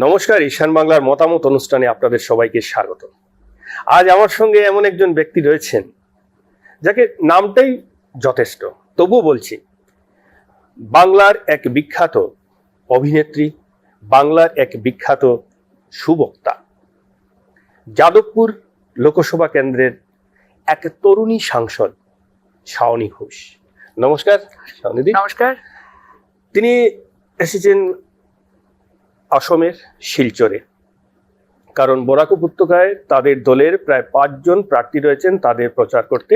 নমস্কার, ঈশান বাংলার মতামত অনুষ্ঠানে আপনাদের সবাইকে স্বাগত। আজ আমার সঙ্গে এমন একজন ব্যক্তি রয়েছেন যাকে নামটাই যথেষ্ট, তবুও বলছি, বাংলার এক বিখ্যাত অভিনেত্রী, বাংলার এক বিখ্যাত সুবক্তা, যাদবপুর লোকসভা কেন্দ্রের এক তরুণী সাংসদ শাওনি ঘোষ। নমস্কার শাওনিদি। নমস্কার। তিনি এসেছেন অসমের শিলচরে, কারণ বরাক উপত্যকায় তাদের দলের প্রায় 5 জন প্রার্থী রয়েছেন তাদের প্রচার করতে।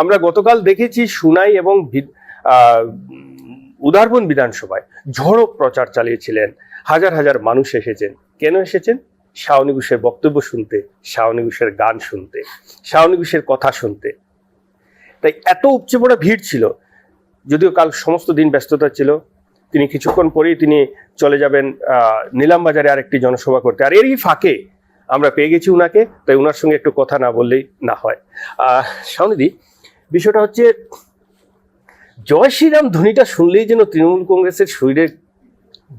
আমরা গতকাল দেখেছি সুনাই এবং উদারবন বিধানসভায় ঝড়ো প্রচার চালিয়েছিলেন, হাজার হাজার মানুষ এসেছেন। কেন এসেছেন? শাওনি ঘোষের বক্তব্য শুনতে, শাওনি ঘোষের গান শুনতে, শাওনি ঘোষের কথা শুনতে। তাই এত উপচে পড়া ভিড় ছিল, যদিও কাল সমস্ত দিন ব্যস্ততা ছিল। তিনি কিছুক্ষণ পরেই তিনি চলে যাবেন নিলামবাজারে আরেকটি জনসভা করতে, আর এরই ফাঁকে আমরা পেয়ে গেছি উনাকে, তাই উনার সঙ্গে একটু কথা না বললেই না হয়। শাওনিদি, বিষয়টা হচ্ছে জয় শ্রীরাম ধ্বনিটা শুনলেই যেন তৃণমূল কংগ্রেসের শরীরে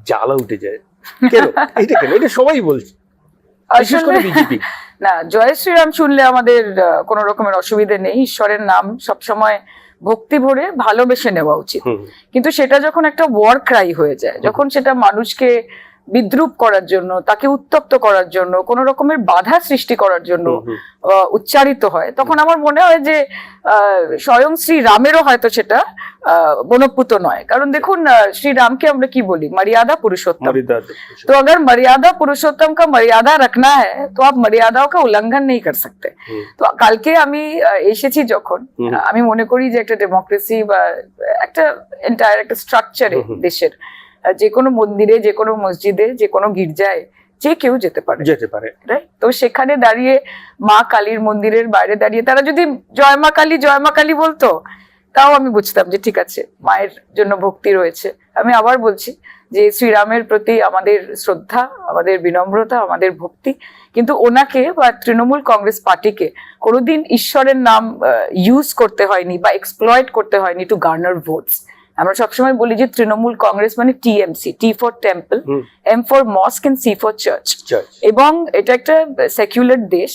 জ্বালা উঠে যায়। কেন? এটা কেন? এটা সবাই বলছে, বিশেষ করে বিজেপি। না, জয় শ্রীরাম শুনলে আমাদের কোন রকমের অসুবিধা নেই। ঈশ্বরের নাম সবসময় ভক্তি ভরে ভালোবেসে নেওয়া উচিত, কিন্তু সেটা যখন একটা ওয়ার ক্রাই হয়ে যায়, যখন সেটা মানুষকে বিদ্রুপ করার জন্য, তাকে উত্তপ্ত করার জন্য, কোন রকমের বাধা সৃষ্টি করার জন্য উচ্চারিত হয়, তখন আমার মনে হয় যে স্বয়ং শ্রী রামেরও হয়তো সেটা বনপুত নয়। কারণ দেখুন, শ্রী রামকে আমরা কি বলি? মর্যাদা পুরুষোত্তম। তো अगर मर्यादा पुरुषोत्तम का मर्यादा रखना है तो आप मर्यादाओं का उल्लंघन नहीं कर सकते। তো কালকে আমি এসেছি যখন, আমি মনে করি যে একটা ডেমোক্রেসি বা একটা এন্টায়ার একটা স্ট্রাকচারে দেশের যে কোনো মন্দিরে, যে কোনো মসজিদে, যে কোনো গির্জায় যে কেউ যেতে পারে, রাইট? তো সেখানে দাঁড়িয়ে মা কালীর মন্দিরের বাইরে দাঁড়িয়ে তারা যদি জয় মা কালী বলতো, তাও আমি বুঝতাম যে ঠিক আছে, মায়ের জন্য ভক্তি রয়েছে। আমি আবার বলছি যে শ্রীরামের প্রতি আমাদের শ্রদ্ধা, আমাদের বিনম্রতা, আমাদের ভক্তি, কিন্তু ওনাকে বা তৃণমূল কংগ্রেস পার্টিকে কোনোদিন ঈশ্বরের নাম ইউজ করতে হয়নি বা এক্সপ্লয়েট করতে হয়নি টু গার্নার ভোটস। আমরা সবসময় বলি যে তৃণমূল কংগ্রেস মানে TMC, T for temple, M for mosque and C for church. এবং এটা একটা সেকুলার দেশ,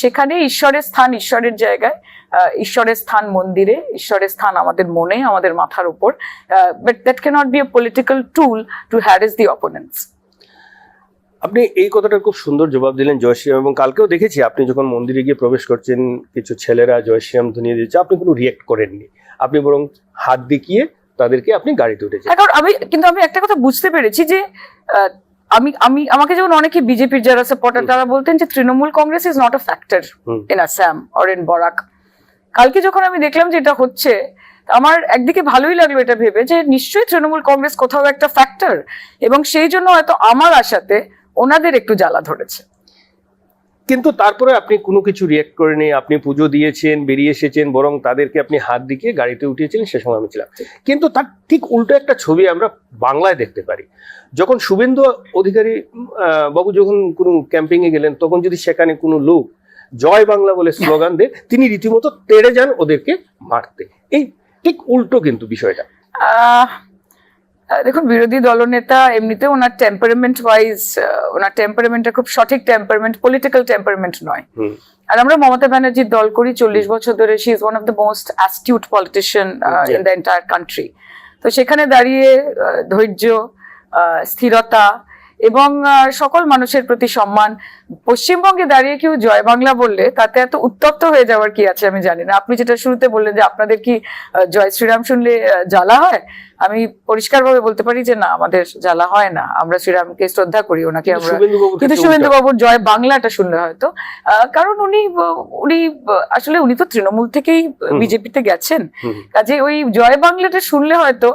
সেখানে ঈশ্বরের স্থান ঈশ্বরের জায়গায়, ঈশ্বরের স্থান মন্দিরে, ঈশ্বরের স্থান আমাদের মনে, আমাদের মাথার উপর। But that cannot be a political tool to harass the opponents. আপনি এই কথাটা খুব সুন্দর জবাব দিলেন, জয় শ্রীরাম। এবং কালকেও দেখেছি আপনি যখন মন্দিরে গিয়ে প্রবেশ করছেন, কিছু ছেলেরা জয় শ্রীরাম ধ্বনি দিচ্ছে, আপনি কোনো রিয়েক্ট করেননি, আপনি বরং হাত দেখিয়ে তাদেরকে আপনি গাড়িতে উঠেছেন। এখন আমি একটা কথা বুঝতে পেরেছি যে আমাকে যেমন অনেকে বিজেপির যারা সাপোর্টার তারা বলতেন যে Trinamool Congress is not a factor in Assam or in Barak. কালকে যখন আমি দেখলাম যে এটা হচ্ছে, আমার একদিকে ভালোই লাগলো এটা ভেবে যে নিশ্চয়ই তৃণমূল কংগ্রেস কোথাও একটা ফ্যাক্টর, এবং সেই জন্য হয়তো আমার আশাতে ওনাদের একটু জ্বালা ধরেছে। কিন্তু তারপরে আপনি কোনো কিছু রিয়েক্ট করেনি, আপনি পুজো দিয়েছেন, বেরিয়ে এসেছেন, বরং তাদেরকে আপনি হাত দিকে গাড়িতে উঠিয়েছিলেন। সে সময় আমি ছিলাম। কিন্তু তার ঠিক উল্টো একটা ছবি আমরা বাংলায় দেখতে পারি। যখন শুভেন্দু অধিকারী বাবু যখন কোনো ক্যাম্পিংয়ে গেলেন, তখন যদি সেখানে কোনো লোক জয় বাংলা বলে স্লোগান দেয়, তিনি রীতিমতো তেড়ে যান ওদেরকে মারতে। এই ঠিক উল্টো কিন্তু বিষয়টা। দেখুন, বিরোধী দলনেতা এমনিতে ওনার টেম্পারামেন্ট ওয়াইজ, ওনার টেম্পারামেন্টটা খুব সঠিক টেম্পারামেন্ট, পলিটিক্যাল টেম্পারামেন্ট নয়। আর আমরা মমতা ব্যানার্জির দল করি 40 বছর ধরে। She is one of the most astute politician in the entire country. তো সেখানে দাঁড়িয়ে ধৈর্য, স্থিরতা এবং সকল মানুষের প্রতি সম্মান। পশ্চিমবঙ্গে দাঁড়িয়ে কেউ জয় বাংলা বললে তাতে এত উত্তপ্ত হয়ে যাওয়ার কি আছে আমি জানি না। আপনি যেটা শুরুতে বললেন যে আপনাদের কি জয় শ্রীরাম শুনলে জ্বালা হয়, আমি পরিষ্কারভাবে বলতে পারি যে না, আমাদের জ্বালা হয় না। আমরা শ্রীরামকে শ্রদ্ধা করি, ওনাকে আমরা। কিন্তু শুভেন্দু বাবুর জয় বাংলাটা শুনলে হয়তো, কারণ উনি আসলে উনি তো তৃণমূল থেকেই বিজেপিতে গেছেন, কাজে ওই জয় বাংলাটা শুনলে হয়তো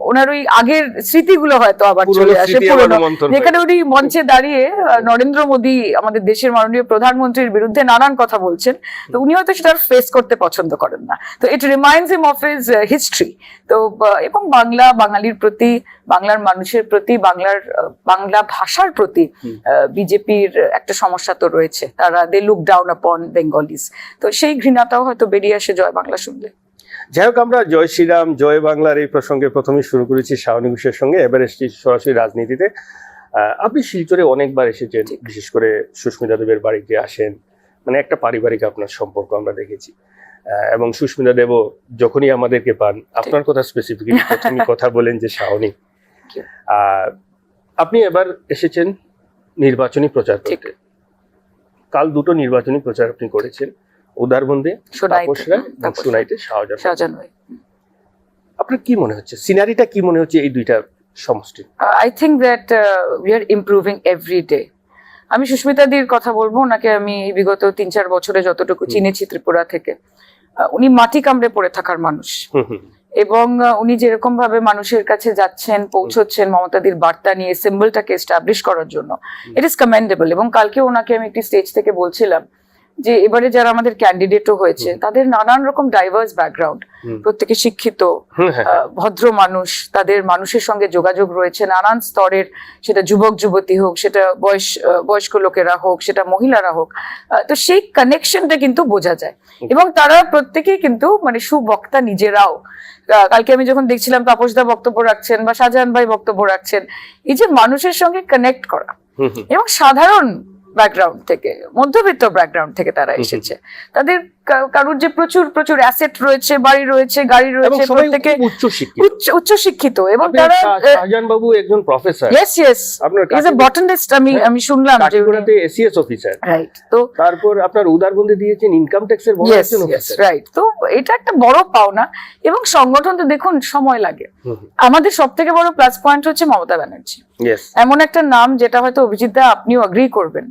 ওনার ওই আগের স্মৃতিগুলো হয়তো আবার চলে আসে পুরনো, যেখানে উনি মঞ্চে দাঁড়িয়ে নরেন্দ্র মোদী আমাদের দেশের মাননীয় প্রধানমন্ত্রীর বিরুদ্ধে নানান কথা বলছেন। তো উনি হয়তো সেটা ফেস করতে পছন্দ করেন না। তো it reminds him of his history. তো এবং বাংলা, বাঙালির প্রতি, বাংলার মানুষের প্রতি, বাংলা ভাষার প্রতি বিজেপির একটা সমস্যা তো রয়েছে। তারা they look down upon Bengalis. তো সেই ঘৃণাটাও হয়তো বেরিয়ে আসে জয় বাংলা শুনলে। যাই হোক, আমরা জয় শ্রীরাম, জয় বাংলার এই প্রসঙ্গে প্রথমে শুরু করেছি শাওনি ঘোষের সঙ্গে, এবার এসেছি সরাসরি রাজনীতিতে। আপনি শিলচরে অনেকবার এসেছেন, বিশেষ করে সুস্মিতা দেবের বাড়িতে আসেন, মানে একটা পারিবারিক আপনার সম্পর্ক আমরা দেখেছি। এবং সুস্মিতা দেবও যখনই আমাদেরকে পান আপনার কথা স্পেসিফিক্যালি প্রথমে কথা বলেন যে শাওনি। আপনি এবার এসেছেন নির্বাচনী প্রচার করতে। কাল দুটো নির্বাচনী প্রচার আপনি করেছেন, উদারবন্দে সোনাইতে শাহজাহান। আপনার কি মনে হচ্ছে, সিনারিটা কি মনে হচ্ছে এই দুইটা সমষ্টি? I think that we are improving every day. আমি সুস্মিতা দির কথা বলবো, ওনাকে আমি বিগত 3-4 বছরে যতটুকু চিনেছি ত্রিপুরা থেকে, উনি মাটি কামড়ে পড়ে থাকার মানুষ, এবং উনি যেরকম ভাবে মানুষের কাছে যাচ্ছেন, পৌঁছচ্ছেন মমতাদির বার্তা নিয়ে, সিম্বলটাকে এস্টাবলিশ করার জন্য, ইট ইজ কমেন্ডেবল। এবং কালকে ওনাকে আমি একটি স্টেজ থেকে বলছিলাম যে এবারে যারা আমাদের ক্যান্ডিডেটও হয়েছে তাদের নানান রকম ডাইভার্স ব্যাকগ্রাউন্ড, প্রত্যেকে শিক্ষিত, ভদ্র মানুষ, তাদের মানুষের সঙ্গে যোগাযোগ রয়েছে নানান স্তরের, সেটা যুবক যুবতী হোক, সেটা বয়স্ক লোকেরা হোক, সেটা মহিলারা হোক। তো সেই কানেকশনটা কিন্তু বোঝা যায়, এবং তারা প্রত্যেকেই কিন্তু মানে সুবক্তা নিজেরাও। কালকে আমি যখন দেখছিলাম তাপসদা বক্তব্য রাখছেন বা শাহজাহান ভাই বক্তব্য রাখছেন, এই যে মানুষের সঙ্গে কানেক্ট করা, এবং সাধারণ ব্যাকগ্রাউন্ড থেকে, মধ্যবিত্ত ব্যাকগ্রাউন্ড থেকে তারা এসেছে, তাদের কারোর যে প্রচুর প্রচুর অ্যাসেট রয়েছে, বাড়ি রয়েছে, গাড়ি রয়েছে, প্রত্যেকে উচ্চ শিক্ষিত, এবং তারা শাহজাহান বাবু একজন professor, yes yes is a botanist, আমি শুনলাম যে উনি এসিএস অফিসার, রাইট। তো তারপর আপনার উদারবন্দে দিয়েছেন ইনকাম ট্যাক্সের বড় একজন অফিসার, রাইট। তো এটা একটা বড় পাওনা, এবং সংগঠন তো দেখুন সময় লাগে। আমাদের সবথেকে বড় প্লাস পয়েন্ট হচ্ছে মমতা ব্যানার্জি, এমন একটা নাম যেটা হয়তো অভিজিৎ দা আপনিও এগ্রি করবেন,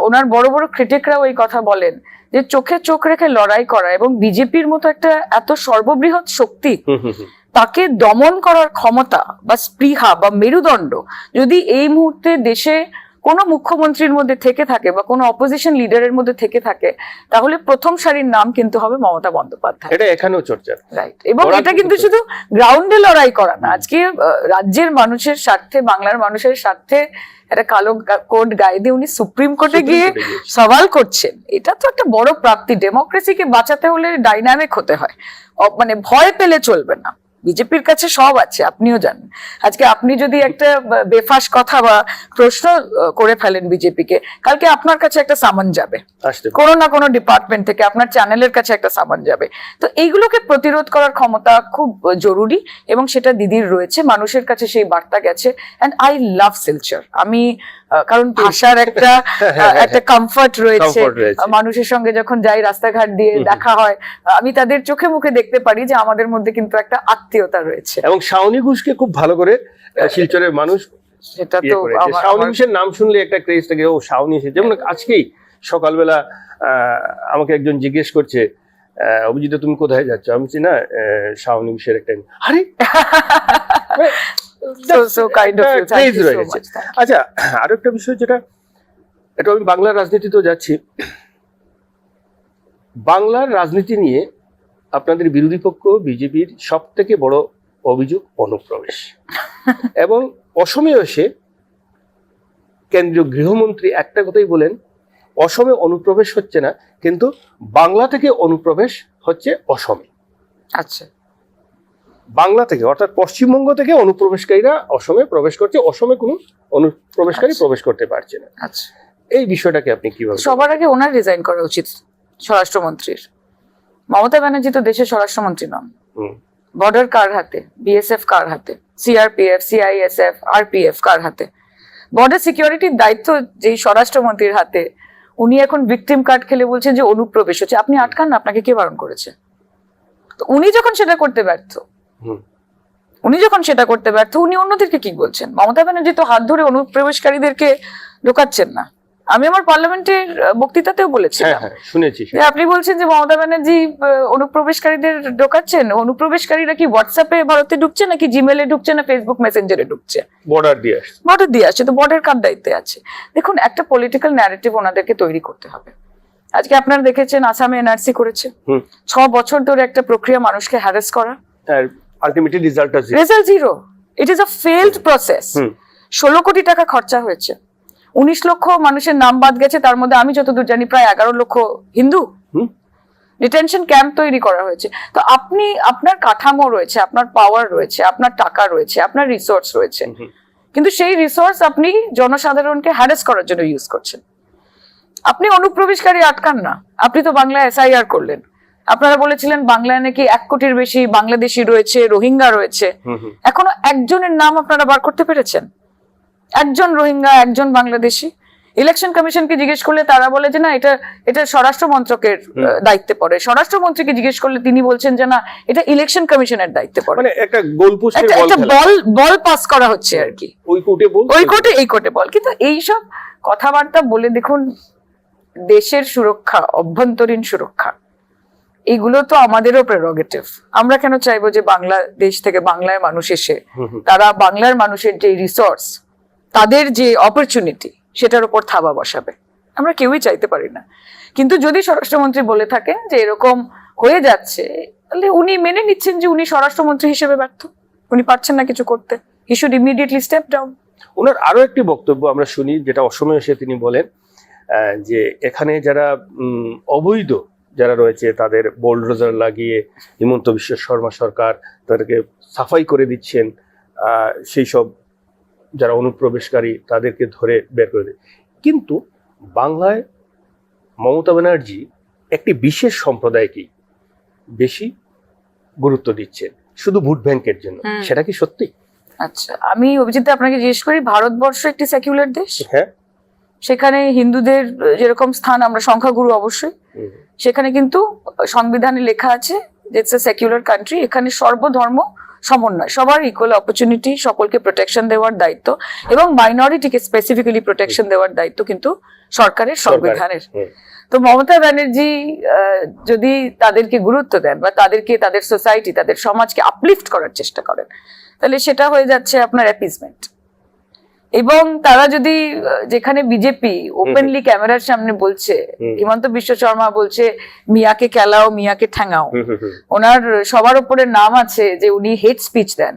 ওনার বড় বড় ক্রিটিকরাও এই কথা বলেন যে চোখে চোখ রেখে লড়াই করা, এবং বিজেপির মতো একটা এত সর্ববৃহৎ শক্তি, তাকে দমন করার ক্ষমতা বা স্পৃহা বা মেরুদণ্ড যদি এই মুহূর্তে দেশে কোনো মুখ্যমন্ত্রীর মধ্যে থেকে থাকে বা কোনো অপোজিশন লিডারের মধ্যে থেকে থাকে, তাহলে প্রথম সারির নাম কিন্তু হবে মমতা বন্দ্যোপাধ্যায়। এটা এখানেও চর্চা, রাইট। এবং এটা কিন্তু শুধু গ্রাউন্ডে লড়াই করা না, আজকে রাজ্যের মানুষের স্বার্থে, বাংলার মানুষের স্বার্থে একটা কালো কোড গায়ে দিয়ে উনি সুপ্রিম কোর্টে গিয়ে সওয়াল করছেন। এটা তো একটা বড় প্রাপ্তি। ডেমোক্রেসিকে বাঁচাতে হলে ডাইনামিক হতে হয়, মানে ভয় পেলে চলবে না। বিজেপির কাছে সব আছে, আপনিও জানেন। আজকে আপনি যদি একটা বেফাস কথা বা প্রশ্ন করে ফেলেন বিজেপিকে, কালকে আপনার কাছে একটা সামন যাবে, কোনো না কোনো ডিপার্টমেন্ট থেকে আপনার চ্যানেলের কাছে একটা সামন যাবে। তো এইগুলোকে প্রতিরোধ করার ক্ষমতা খুব জরুরি, এবং সেটা দিদির রয়েছে, মানুষের কাছে সেই বার্তা গেছে। এন্ড আই লাভ শিলচর, আমি কারণ ভাষার একটা কমফর্ট রয়েছে, মানুষের সঙ্গে যখন যাই রাস্তাঘাট দিয়ে দেখা হয়, আমি তাদের চোখে মুখে দেখতে পারি যে আমাদের মধ্যে কিন্তু একটা আত্মীয়তা রয়েছে। এবং শাওনি ঘোষকে খুব ভালো করে শিলচরের মানুষ, সেটা তো শাওনি ঘোষের নাম শুনলে একটা ক্রেজ থাকে, ও শাওনি এসেছে। যেমন আজকেই সকালবেলা আমাকে একজন জিজ্ঞেস করছে, অভিজিৎ তুমি কোথায় যাচ্ছ? আমি বলছি না, শাওনি ঘোষের একটা, আরে আচ্ছা, আরো একটা বিষয় যেটা, এটা আমি বাংলার রাজনীতিতেও যাচ্ছি, বাংলার রাজনীতি নিয়ে আপনাদের বিরোধী পক্ষ বিজেপির সব থেকে বড় অভিযোগ অনুপ্রবেশ। এবং অসমে এসে কেন্দ্রীয় গৃহমন্ত্রী একটা কথাই বলেন, অসমে অনুপ্রবেশ হচ্ছে না, কিন্তু বাংলা থেকে অনুপ্রবেশ হচ্ছে অসমে। আচ্ছা, বাংলা থেকে অর্থাৎ পশ্চিমবঙ্গ থেকে অনুপ্রবেশকারীরা অসমে প্রবেশ করছে, অসমে কোনো অনুপ্রবেশকারী প্রবেশ করতে পারছে না। আচ্ছা, এই বিষয়টাকে আপনি কিভাবে? সবার আগে ওনার রিজাইন করা উচিত, স্বরাষ্ট্রমন্ত্রীর। মমতা ব্যানার্জি তো দেশের স্বরাষ্ট্রমন্ত্রী নন। বর্ডার কার হাতে? বিএসএফ কার হাতে? সিআরপিএফ, সিআইএসএফ, আরপিএফ কার হাতে? বর্ডার সিকিউরিটির দায়িত্ব যেই স্বরাষ্ট্রমন্ত্রীর হাতে, উনি এখন ভিকটিম কার্ড খেলে বলছেন যে অনুপ্রবেশ হচ্ছে। আপনি আটকান না, আপনাকে কে বারণ করেছে? তো উনি যখন সেটা করতে ব্যর্থ, উনি অন্যদেরকে কি বলছেন? মমতা ব্যানার্জি তো হাত ধরে অনুপ্রবেশকারীদেরকে ঢোকাচ্ছেন না। আমি আমার পার্লামেন্টের বক্তৃতাতেও বলেছিলাম, শুনেছি, আপনি বলছেন যে মমতা ব্যানার্জি অনুপ্রবেশকারীদের ঢোকাচ্ছেন। অনুপ্রবেশকারীরা কি হোয়াটসঅ্যাপে ভারতে ঢুকছে, নাকি জিমেলে ঢুকছে, না ফেসবুক মেসেঞ্জারে ঢুকছে? বর্ডার দিয়ে আসছে। তো বর্ডার কার দায়িত্বে আছে? দেখুন, একটা পলিটিক্যাল ন্যারেটিভ ওনাদেরকে তৈরি করতে হবে। আজকে আপনারা দেখেছেন আসামে এনআরসি করেছে, 6 বছর ধরে একটা প্রক্রিয়া, মানুষকে হ্যারাস করা, ultimately result zero. It is a failed process. 16 কোটি টাকা খরচা হয়েছে, 19 লক্ষ মানুষের নাম বাদ গেছে, তার মধ্যে আমি যতদূর জানি প্রায় 11 লক্ষ হিন্দু। ডিটেনশন ক্যাম্প তৈরি করা হয়েছে। তো আপনি, আপনার কাঠামো রয়েছে, আপনার পাওয়ার রয়েছে, আপনার টাকা রয়েছে, আপনার রিসোর্স রয়েছে, কিন্তু সেই রিসোর্স আপনি জনসাধারণকে হ্যারাস করার জন্য ইউজ করছেন। আপনি অনুপ্রবেশকারী আটকান না, আপনি তো বাংলায় এসআইআর করলেন, আপনারা বলেছিলেন বাংলায় নাকি 1 কোটির বেশি বাংলাদেশি রয়েছে, রোহিঙ্গা রয়েছে, এখনো একজনের নাম আপনারা বার করতে পেরেছেন? একজন রোহিঙ্গা, একজন বাংলাদেশি? ইলেকশন কমিশনকে জিজ্ঞেস করলে তারা বলে যে না, এটা স্বরাষ্ট্র মন্ত্রকের দায়িত্বে পড়ে। স্বরাষ্ট্রমন্ত্রীকে জিজ্ঞেস করলে তিনি বলছেন যে না, এটা ইলেকশন কমিশনের দায়িত্বে পড়ে। মানে একটা গোলপোস্টের একটা বল পাস করা হচ্ছে আর কি, ওই কোর্টে বল, ওই কোর্টে এই কোর্টে বল। কিন্তু এইসব কথাবার্তা বলে দেখুন, দেশের সুরক্ষা, অভ্যন্তরীণ সুরক্ষা, এগুলো তো আমাদেরও প্রেরোগেটিভ। আমরা কেন চাইবো যে বাংলাদেশ থেকে বাংলায় মানুষ এসে তারা বাংলার মানুষের যে রিসোর্স, তাদের যে অপরচুনিটি, সেটার উপর থাবা বসাবে? আমরা কেউই চাইতে পারি না। কিন্তু যদি স্বরাষ্ট্রমন্ত্রী বলে থাকেন যে এরকম হয়ে যাচ্ছে, তাহলে উনি মেনে নিচ্ছেন যে উনি স্বরাষ্ট্রমন্ত্রী হিসেবে ব্যর্থ, উনি পারছেন না কিছু করতে। He should immediately step down. ওনার আরো একটি বক্তব্য আমরা শুনি, যেটা অসময়ে এসে তিনি বলেন যে এখানে যারা অবৈধ যারা রয়েছে তাদের বোল্ডোজার লাগিয়ে হিমন্ত বিশ্ব শর্মা সরকার তাদেরকে সাফাই করে দিচ্ছেন, সেই সব যারা অনুপ্রবেশকারী তাদেরকে ধরে বের করে দেয়। কিন্তু বাংলায় মমতা ব্যানার্জি একটি বিশেষ সম্প্রদায়কে বেশি গুরুত্ব দিচ্ছেন শুধু ভোট ব্যাংকের জন্য, সেটা কি সত্যি? আচ্ছা, আমি অভিজিৎ আপনাকে জিজ্ঞেস করি, ভারতবর্ষ একটি সেকুলার দেশ, হ্যাঁ, সেখানে হিন্দুদের যেরকম স্থান, আমরা সংখ্যাগুরু অবশ্যই, সেখানে কিন্তু সংবিধানে লেখা আছে যে ইটস এ সেকুলার কান্ট্রি, এখানে সর্বধর্ম সমন্বয়, সবার ইকুয়াল অপরচুনিটি, সকলকে প্রোটেকশন দেওয়ার দায়িত্ব এবং মাইনরিটিকে স্পেসিফিক্যালি প্রোটেকশন দেওয়ার দায়িত্ব কিন্তু সরকারের, সংবিধানের। তো মমতা ব্যানার্জি যদি তাদেরকে গুরুত্ব দেন বা তাদেরকে, তাদের সোসাইটি, তাদের সমাজকে আপলিফট করার চেষ্টা করেন, তাহলে সেটা হয়ে যাচ্ছে আপনার অ্যাপিজমেন্ট। এবং তারা যদি, যেখানে বিজেপি ওপেনলি ক্যামেরার সামনে বলছে, হিমন্ত বিশ্ব শর্মা বলছে মিয়াকে খেলাও, মিয়াকে ঠ্যাঙাও, ওনার সবার উপরে নাম আছে যে উনি হেট স্পিচ দেন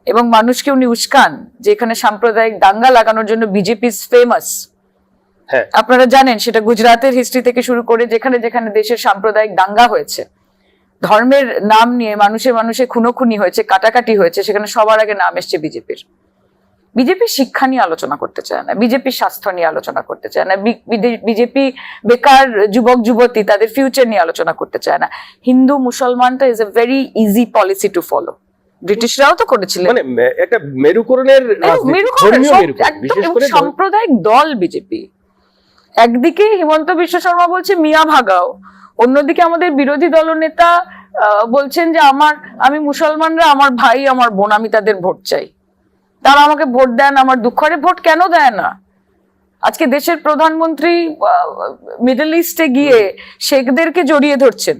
এবং মানুষকে উনি উস্কান, যে এখানে সাম্প্রদায়িক দাঙ্গা লাগানোর জন্য বিজেপি ফেমাস। আপনারা জানেন সেটা গুজরাটের হিস্ট্রি থেকে শুরু করে যেখানে যেখানে দেশের সাম্প্রদায়িক দাঙ্গা হয়েছে, ধর্মের নাম নিয়ে মানুষে খুনোখুনি হয়েছে, কাটাকাটি হয়েছে, সেখানে সবার আগে নাম এসছে বিজেপির। বিজেপি শিক্ষা নিয়ে আলোচনা করতে চায় না, বিজেপি স্বাস্থ্য নিয়ে আলোচনা করতে চায় না, বিজেপি বেকার যুবক যুবতী তাদের ফিউচার নিয়ে আলোচনা করতে চায় না। হিন্দু মুসলমানটা is a very easy policy to follow. ব্রিটিশরাও তো করেছিলেন, মানে একটা মেরুকরণের সাম্প্রদায়িক দল বিজেপি। একদিকে হিমন্ত বিশ্ব শর্মা বলছে মিয়া ভাগাও, অন্যদিকে আমাদের বিরোধী দলনেতা বলছেন যে আমি মুসলমানরা আমার ভাই, আমার বোন, আমি তাদের ভোট চাই, তারা আমাকে ভোট দেন, আমার দুঃখ। আরে ভোট কেন দেয় না? আজকে দেশের প্রধানমন্ত্রী মিডল ইস্টে গিয়ে শেখদেরকে জড়িয়ে ধরছেন,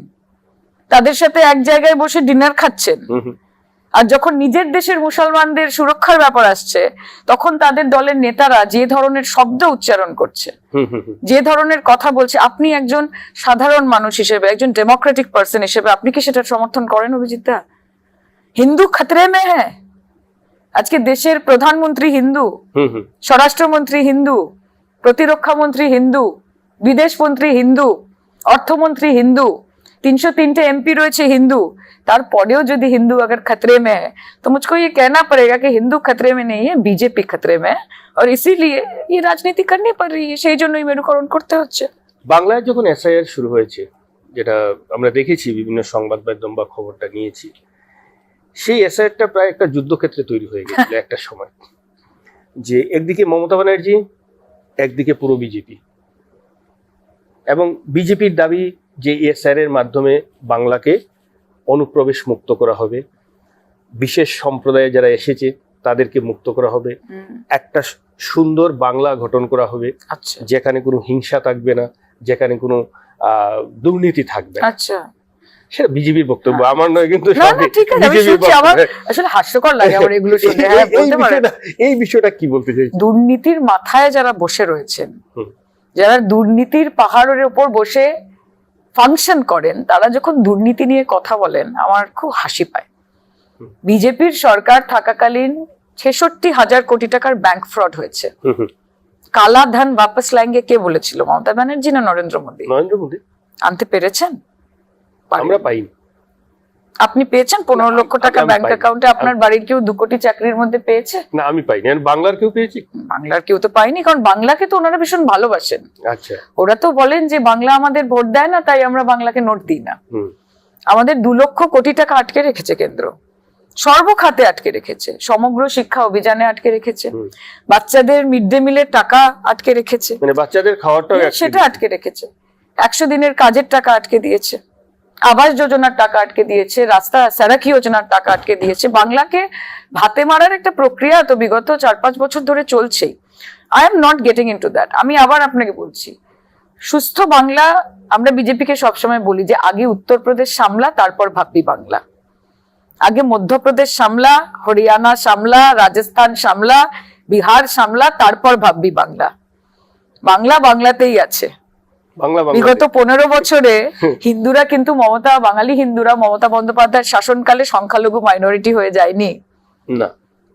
তাদের সাথে এক জায়গায় বসে ডিনার খাচ্ছেন। আর যখন নিজের দেশের মুসলমানদের সুরক্ষার ব্যাপার আসছে, তখন তাদের দলের নেতারা যে ধরনের শব্দ উচ্চারণ করছে, যে ধরনের কথা বলছে, আপনি একজন সাধারণ মানুষ হিসেবে, একজন ডেমোক্রেটিক পার্সন হিসেবে, আপনি কি সেটা সমর্থন করেন অভিজিৎ দা? হিন্দু খতরে মে হ্যায়। আজকে দেশের প্রধানমন্ত্রী হিন্দু, স্বরাষ্ট্রমন্ত্রী হিন্দু, প্রতিরক্ষা মন্ত্রী হিন্দু, বিদেশ মন্ত্রী হিন্দু, অর্থমন্ত্রী হিন্দু, 303 এমপি রয়েছে হিন্দু। তারপরেও যদি হিন্দু अगर खतरे में है तो मुझको ये कहना पड़ेगा कि हिंदू खतरे में नहीं है, बीजेपी खतरे में है और इसीलिए ये राजनीति करनी पड़ रही है, সেই জন্যই মেরুকরণ করতে হচ্ছে। বাংলায় যখন এসআইআর শুরু হয়েছে, যেটা আমরা দেখেছি বিভিন্ন সংবাদ মাধ্যম বা খবরটা নিয়েছি, সেই এসআইআরটা প্রায় একটা যুদ্ধক্ষেত্রে তৈরি হয়ে গেছিল একটা সময়, যে একদিকে মমতা ব্যানার্জি, একদিকে পুরো বিজেপি, এবং বিজেপির দাবি যে এসআইআর এর মাধ্যমে বাংলাকে অনুপ্রবেশ মুক্ত করা হবে, বিশেষ সম্প্রদায়ে যারা এসেছে তাদেরকে মুক্ত করা হবে, একটা সুন্দর বাংলা গঠন করা হবে, যেখানে কোনো হিংসা থাকবে না, যেখানে কোনো দুর্নীতি থাকবে না। আচ্ছা, সেটা বিজেপির বক্তব্য, আমার নয়। কিন্তু আসলে হাস্যকর লাগে আমার এগুলো শুনে। এই বিষয়টা কি বলতে চাই? দুর্নীতির মাথায় যারা বসে রয়েছেন, যারা দুর্নীতির পাহাড়ের উপর বসে ফাংশন করেন, তারা যখন দুর্নীতি নিয়ে কথা বলেন আমার খুব হাসি পায়। বিজেপির সরকার থাকাকালীন 66,000 কোটি টাকার ব্যাংক ফ্রড হয়েছে। কালা ধন वापस लाएंगे কে বলেছিল? মমতা ব্যানার্জি না নরেন্দ্র মোদী? নরেন্দ্র মোদী। আনতে পেরেছেন? আমরা পাইনি। আপনি পেয়েছেন 15 লক্ষ টাকা আমি ব্যাংক পাইনি। অ্যাকাউন্টে? আপনার বাড়ির কেউ 2 কোটি চাকরির মধ্যে পেয়েছে? না, আমি পাইনি। আমি বাংলার কেউ পেয়েছি? বাংলার কেউ তো পায়নি, কারণ বাংলাকে তো ওনারা ভীষণ ভালোবাসেন। আচ্ছা। ওরা তো বলেন যে বাংলা আমাদের ভোট দেয় না, তাই আমরা বাংলাকে নোট দিই না। হুম। আমাদের 2 লক্ষ কোটি টাকা আটকে রেখেছে কেন্দ্র, সর্বখাতে আটকে রেখেছে, সমগ্র শিক্ষা অভিযানে আটকে রেখেছে, হুম। বাচ্চাদের মিড ডে মিলের টাকা আটকে রেখেছে, মানে বাচ্চাদের খাওয়াটাও সেটা আটকে রেখেছে, 100 দিনের কাজের টাকা আটকে দিয়েছে, আবাস যোজনার টাকা আটকে দিয়েছে, রাস্তা সারাকি যোজনার টাকা আটকে দিয়েছে। বাংলাকে ভাতে মারার একটা প্রক্রিয়া তো বিগত 4-5 বছর ধরে চলছেই। I am not getting into that. আমি আবার আপনাকে বলছি, সুস্থ বাংলা, আমরা বিজেপিকে সবসময় বলি যে আগে উত্তরপ্রদেশ সামলা, তারপর ভাববি বাংলা। আগে মধ্যপ্রদেশ সামলা, হরিয়ানা সামলা, রাজস্থান সামলা, বিহার সামলা, তারপর ভাববি বাংলা। বাংলা বাংলাতেই আছে। বাংলা বিগত 15 বছরে হিন্দুরা কিন্তু বাঙালি হিন্দুরা মমতা বন্দ্যোপাধ্যায়ের শাসনকালে সংখ্যালঘু মাইনরিটি হয়ে যায়নি। না।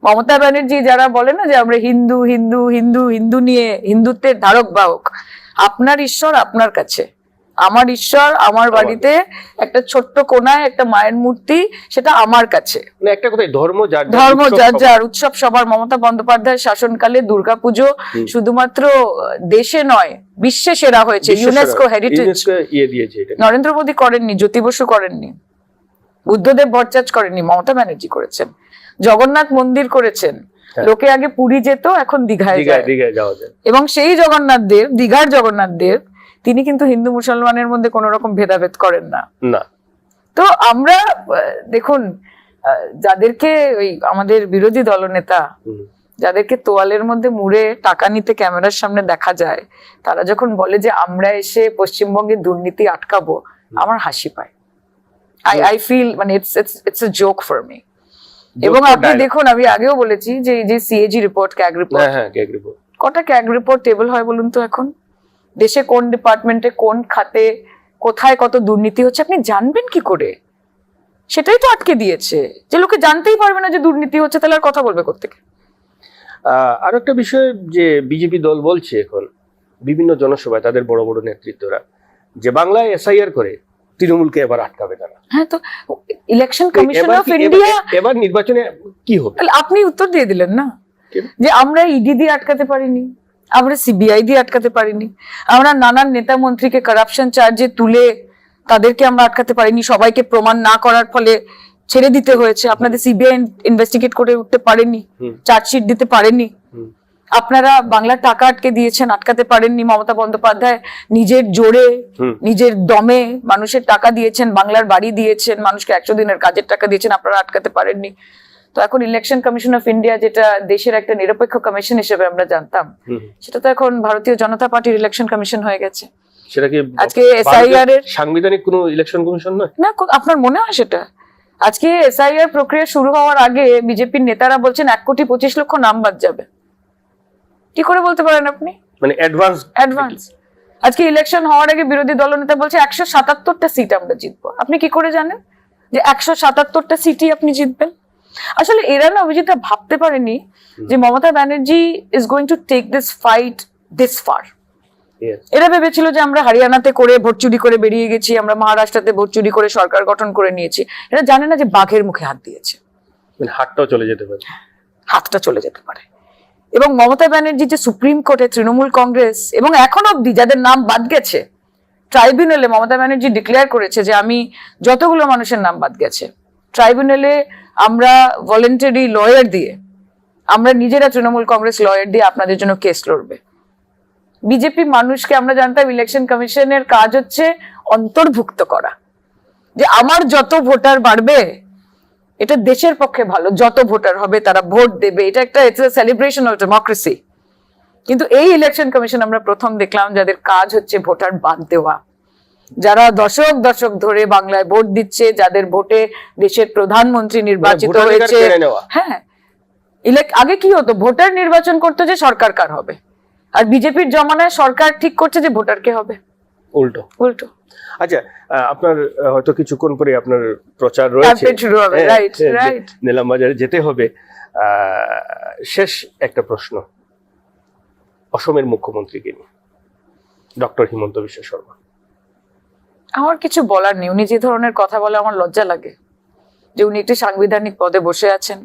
মমতা ব্যানার্জি যারা বলে না যে আমরা হিন্দু হিন্দু হিন্দু হিন্দু নিয়ে হিন্দুত্বের ধারক বাহক, আপনার ঈশ্বর আপনার কাছে, আমার ঈশ্বর আমার বাড়িতে একটা ছোট্ট কোনায় একটা মায়ের মূর্তি, সেটা আমার কাছে। মানে একটা কথাই, ধর্ম যার যার উৎসব সবার। মমতা বন্দ্যোপাধ্যায়ের শাসনকালে দুর্গাপুজো শুধুমাত্র দেশে নয় বিশ্বে সেরা হয়েছে, ইউনেস্কো হেরিটেজ। দিয়েছে এটা। নরেন্দ্র মোদী করেননি, জ্যোতি বসু করেননি, বুদ্ধদেব ভট্টাচার্য করেননি, মমতা ব্যানার্জি করেছেন। জগন্নাথ মন্দির করেছেন। লোকে আগে পুরী যেত, এখন দীঘায় যায়। এবং সেই দীঘার জগন্নাথ দেব তিনি কিন্তু হিন্দু মুসলমানের মধ্যে কোন রকম ভেদাভেদ করেন না। তো আমরা দেখুন, যাদেরকে ওই আমাদের বিরোধী দলনেতা যাদেরকে তোয়ালের মধ্যে মুড়ে টাকা নিতে ক্যামেরার সামনে দেখা যায়, তারা যখন বলে যে আমরা এসে পশ্চিমবঙ্গের দুর্নীতি আটকাবো, আমার হাসি পায়। আই ফিল মানে it's a joke for me. এবং আপনি দেখুন, আমি আগেও বলেছি যে এই যে সিএজি রিপোর্ট, ক্যাগ রিপোর্ট, কটা ক্যাগ রিপোর্ট টেবল হয় বলুন তো? এখন দেশে কোন ডিপার্টমেন্টে কোন খাতে কোথায় কত দুর্নীতি হচ্ছে আপনি জানবেন কি করে? সেটাই তো আটকে দিয়েছে, যে লোকে জানতেই পারবে না যে দুর্নীতি হচ্ছে, তাহলে আর কথা বলবে কোত্থেকে? আর একটা বিষয় যে বিজেপি দল বলছে এখন বিভিন্ন জনসভায় তাদের বড় বড় নেতৃত্বরা, যে বাংলায় এসআইআর করে তৃণমূলকে এবার আটকাবে তারা। হ্যাঁ, তো ইলেকশন কমিশন অফ ইন্ডিয়া এবার নির্বাচনে কি হবে? আপনি উত্তর দিয়ে দিলেন না, যে আমরা ইডি দিয়ে আটকাতে পারিনি, আমরা সিবিআই দিয়ে আটকাতে পারিনি, আমরা নানান নেতা মন্ত্রীকে কারাপশন চার্জে তুলে তাদেরকে আমরা আটকাতে পারিনি, সবাইকে প্রমাণ না করার ফলে ছেড়ে দিতে হয়েছে। আপনাদের সিবিআই ইনভেস্টিগেট করে উঠতে পারেনি, চার্জশিট দিতে পারেনি। আপনারা বাংলার টাকা আটকে দিয়েছেন, আটকাতে পারেননি। মমতা বন্দ্যোপাধ্যায় নিজের জোরে নিজের দমে মানুষের টাকা দিয়েছেন, বাংলার বাড়ি দিয়েছেন, মানুষকে 100 দিনের কাজের টাকা দিয়েছেন, আপনারা আটকাতে পারেননি। তো এখন ইলেকশন কমিশন অফ ইন্ডিয়া, যেটা দেশের একটা নিরপেক্ষ কমিশন হিসেবে আমরা জানতাম, সেটা তো এখন ভারতীয় জনতা পার্টির ইলেকশন কমিশন হয়ে গেছে। সেটা কি আজকে এসআইআর এর সাংবিধানিক কোনো ইলেকশন কমিশন নয়? না, আপনার মনে হয় সেটা? আজকে এসআইআর প্রক্রিয়া শুরু হওয়ার আগে বিজেপির নেতারা বলছেন 1,25,00,000 নাম বাদ যাবে। কি করে বলতে পারেন আপনি? মানে অ্যাডভান্স। আজকে ইলেকশন হওয়ার আগে বিরোধী দলনেতা বলছে 177টা সিট আমরা জিতবো। আপনি কি করে জানেন যে 177টা সিটই আপনি জিতবেন? আসলে এরা না, অভিজিৎরা ভাবতে পারেনি যে Mamata Banerjee is going to take this fight this far. এরা ভেবেছিল যে আমরা হরিয়ানাতে করে ভোট চুরি করে বেরিয়ে গেছি, আমরা মহারাষ্ট্রতে ভোট চুরি করে সরকার গঠন করে নিয়েছি। এরা জানে না যে বাঘের মুখে হাত দিয়েছে, হাতটাও চলে যেতে পারে, হাতটা চলে যেতে পারে। এবং মমতা ব্যানার্জি যে সুপ্রিম কোর্টে তৃণমূল কংগ্রেস এবং এখন অব্দি যাদের নাম বাদ গেছে ট্রাইব্যুনালে, মমতা ব্যানার্জি ডিক্লেয়ার করেছে যে আমি যতগুলো মানুষের নাম বাদ গেছে ট্রাইব্যুনালে আমরা ভলেন্টারি লয়ার দিয়ে, আমরা নিজেরা তৃণমূল কংগ্রেস লয়ার দিয়ে আপনাদের জন্য কেস লড়বে। বিজেপি মানুষকে, আমরা জানতাম ইলেকশন কমিশনের কাজ হচ্ছে অন্তর্ভুক্ত করা, যে আমার যত ভোটার বাড়বে এটা দেশের পক্ষে ভালো, যত ভোটার হবে তারা ভোট দেবে, এটা একটা সেলিব্রেশন অফ ডেমোক্রেসি। কিন্তু এই ইলেকশন কমিশন আমরা প্রথম দেখলাম যাদের কাজ হচ্ছে ভোটার বাদ দেওয়া, যারা দশক ধরে বাংলায় ভোট দিচ্ছে, যাদের ভোটে দেশের প্রধানমন্ত্রী নির্বাচিত হয়েছে। হ্যাঁ, আগে কি হতো, ভোটার নির্বাচন করতো যে সরকার কার হবে, আর বিজেপির জমানায় সরকার ঠিক করছে যে ভোটার কে হবে, উল্টো। আচ্ছা, আপনার হয়তো কিছুক্ষণ পরে আপনার প্রচার রয়েছে, নিলাম বাজারে যেতে হবে। শেষ একটা প্রশ্ন, অসমের মুখ্যমন্ত্রীকে নিয়ে, ডক্টর হিমন্ত বিশ্ব শর্মা। আমার কিছু বলার নেই, উনি যে ধরনের কথা বলে আমার লজ্জা লাগে। যে উনি একটি সাংবিধানিক পদে বসে আছেন,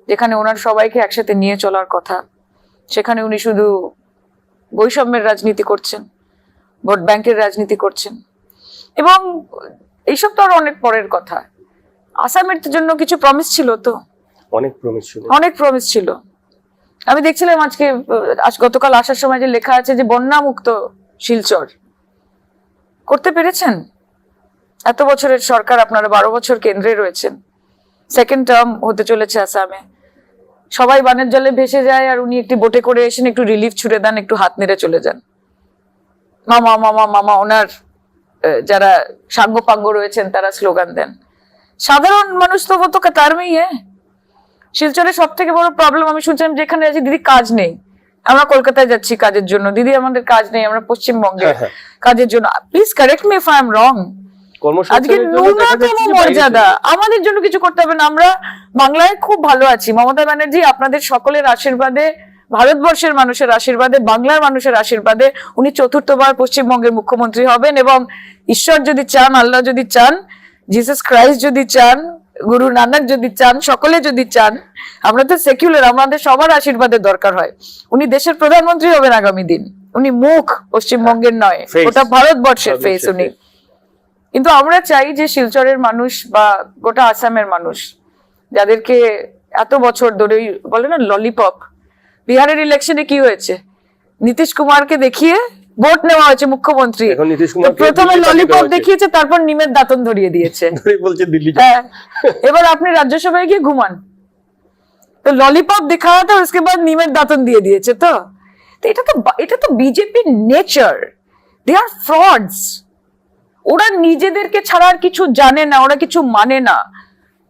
যেখানে ওনার সবাইকে একসাথে নিয়ে চলার কথা, সেখানে উনি শুধু বৈষম্যের রাজনীতি করছেন, ভোট ব্যাংকের রাজনীতি করছেন। এবং এইসব তো আরো অনেক পরের কথা। আসামের জন্য কিছু প্রমিস ছিল তো, অনেক প্রমিস ছিল, অনেক প্রমিস ছিল। আমি দেখছিলাম আজকে গতকাল আসার সময় যে লেখা আছে যে বন্যা মুক্ত শিলচর করতে পেরেছেন? এত বছরের সরকার, আপনারা 12 বছর কেন্দ্রে রয়েছেন, সেকেন্ড টার্ম হতে চলেছে আসামে, সবাই বানের জলে ভেসে যায় আর উনি একটি বোটে করে এসেন, একটু রিলিফ ছুড়ে দেন, একটু হাত নেড়ে চলে যান। মামা মামা মামা ওনার যারা সাঙ্গ পাঙ্গ রয়েছেন তারা স্লোগান দেন। সাধারণ মানুষ তো তো কাতার মেই শিলচরের সব থেকে বড় প্রবলেম আমি শুনছিলাম, যেখানে আছি দিদি কাজ নেই, আমরা কলকাতায় যাচ্ছি কাজের জন্য, দিদি আমাদের কাজ নেই, আমরা পশ্চিমবঙ্গে কাজের জন্য। Please correct me if I am রং। আজকে ন্যূনতম মর্যাদা আমাদের জন্য কিছু করতে হবে না। আমরা বাংলায় খুব ভালো আছি। মমতা ব্যানার্জি আপনাদের সকলের আশীর্বাদে, ভারতবর্ষের মানুষের আশীর্বাদে, বাংলার মানুষের আশীর্বাদে উনি 4র্থবার পশ্চিমবঙ্গের মুখ্যমন্ত্রী হবেন। এবং ঈশ্বর যদি চান, আল্লাহ যদি চান, জিসাস ক্রাইস্ট যদি চান, গুরু নানক যদি চান, সকলে যদি চান, আমরা তো সেকুলার, আমাদের সবার আশীর্বাদের দরকার হয়। উনি দেশের প্রধানমন্ত্রী হবেন আগামী দিন। উনি মুখ পশ্চিমবঙ্গের নয়, ওটা ভারতবর্ষের ফেস উনি। কিন্তু আমরা চাই যে শিলচরের মানুষ বা গোটা আসামের মানুষ, যাদেরকে এত বছর ধরেই বলে না ললিপপ, বিহারের ইলেকশনে কি হয়েছে, নীতিশ কুমারকে দেখিয়ে ভোট নেওয়া হয়েছে মুখ্যমন্ত্রী, প্রথমে ললিপপ দেখিয়েছে, তারপর নিমের দাঁতন ধরিয়ে দিয়েছে। হ্যাঁ, এবার আপনি রাজ্যসভায় গিয়ে ঘুমান, তো ললিপপ দেখা তো उसके बाद নিমের দাঁতন দিয়ে দিয়েছে। তো এটা তো বিজেপির নেচার, দে আর ফ্রডস। ওরা নিজেদেরকে ছাড়া আর কিছু জানে না, ওরা কিছু মানে না।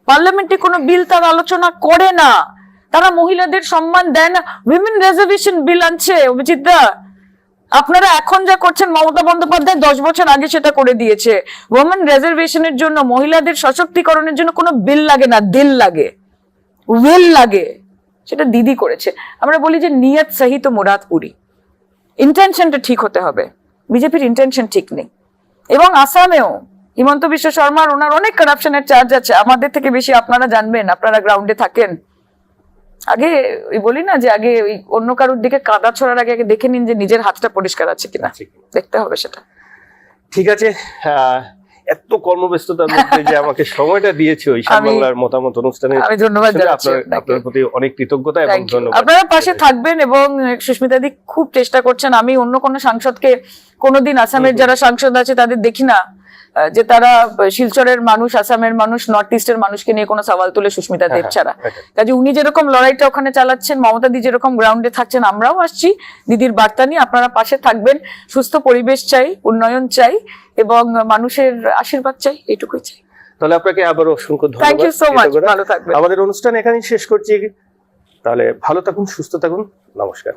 পার্লামেন্টে কোনো বিল তার আলোচনা করে না, তারা মহিলাদের সম্মান দেয় না। উইমেন রিজার্ভেশন বিল আনছে অভিজিৎ দা, আপনারা এখন যা করছেন, মমতা বন্দ্যোপাধ্যায় 10 বছর আগে সেটা করে দিয়েছে। উইমেন রিজার্ভেশনের জন্য, মহিলাদের সশক্তিকরণের জন্য কোনো বিল লাগে না, দিল লাগে, উইল লাগে। সেটা দিদি করেছে। আমরা বলি যে নিয়ত সহি তো মুরাদ পুরি, ইন্টেনশনটা ঠিক হতে হবে। বিজেপির ইন্টেনশন ঠিক নেই। এবং আসামেও হিমন্ত বিশ্ব শর্মার, ওনার অনেক কারাপশনের চার্জ আছে, আমাদের থেকে বেশি আপনারা জানবেন, আপনারা গ্রাউন্ডে থাকেন। আগে ওই বলি না যে আগে ওই অন্য কারোর দিকে কাদা ছড়ার আগে দেখে নিন যে নিজের হাতটা পরিষ্কার আছে কিনা, দেখতে হবে সেটা। ঠিক আছে, এত কর্মব্যস্ততার মধ্যে যে আমাকে সময়টা দিয়েছে ওই বাংলার মতামত অনুষ্ঠানে, আমি ধন্যবাদ জানাচ্ছি আপনার প্রতি অনেক কৃতজ্ঞতা এবং ধন্যবাদ। আপনারা পাশে থাকবেন এবং সুস্মিতা দি খুব চেষ্টা করছেন। আমি অন্য কোনো সাংসদকে কোনোদিন, আসামের যারা সাংসদ আছে তাদের দেখি না যে তারা শিলচরের মানুষ, আসামের মানুষ, নর্থ ইস্টের মানুষকে নিয়ে কোনো সওয়াল তুলে সুস্মিতা দেব ছাড়া। কাজে উনি যেরকম লড়াইটা ওখানে চালাচ্ছেন, মমতা দি যেরকম গ্রাউন্ডে থাকছেন, আমরাও আসছি দিদির বার্তা নিয়ে। আপনারা পাশে থাকবেন। সুস্থ পরিবেশ চাই, উন্নয়ন চাই এবং মানুষের আশীর্বাদ চাই, এইটুকুই চাই। তাহলে আপনাকে আবারও অসংখ্য ধন্যবাদ। থ্যাংক ইউ সো মাচ, ভালো থাকবেন। আমাদের অনুষ্ঠান এখানেই শেষ করছি। তাহলে ভালো থাকুন, সুস্থ থাকুন, নমস্কার।